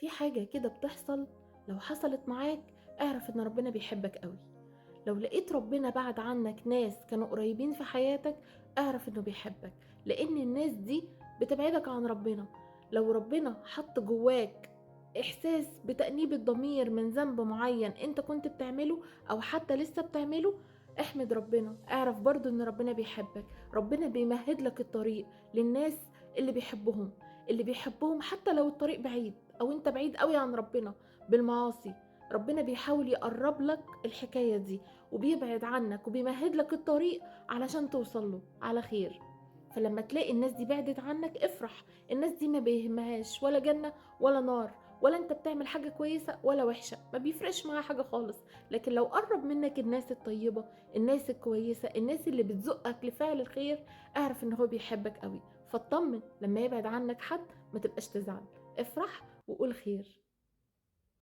في حاجة كده بتحصل، لو حصلت معاك اعرف ان ربنا بيحبك قوي. لو لقيت ربنا بعد عنك ناس كانوا قريبين في حياتك اعرف انه بيحبك، لان الناس دي بتبعدك عن ربنا. لو ربنا حط جواك احساس بتأنيب الضمير من ذنب معين انت كنت بتعمله او حتى لسه بتعمله، احمد ربنا. اعرف برضو ان ربنا بيحبك. ربنا بيمهد لك الطريق للناس اللي بيحبهم، اللي بيحبهم حتى لو الطريق بعيد او انت بعيد قوي عن ربنا بالمعاصي. ربنا بيحاول يقرب لك الحكاية دي وبيبعد عنك وبيمهد لك الطريق علشان توصل له على خير. فلما تلاقي الناس دي بعدت عنك افرح. الناس دي ما بيهمهاش ولا جنة ولا نار، ولا انت بتعمل حاجة كويسة ولا وحشة، ما بيفرقش معاها حاجة خالص. لكن لو قرب منك الناس الطيبة، الناس الكويسة، الناس اللي بتزقك لفعل الخير، اعرف ان هو بيحبك قوي. فاطمن لما يبعد عنك حد، ما تبقاش تزعل، افرح وقول خير.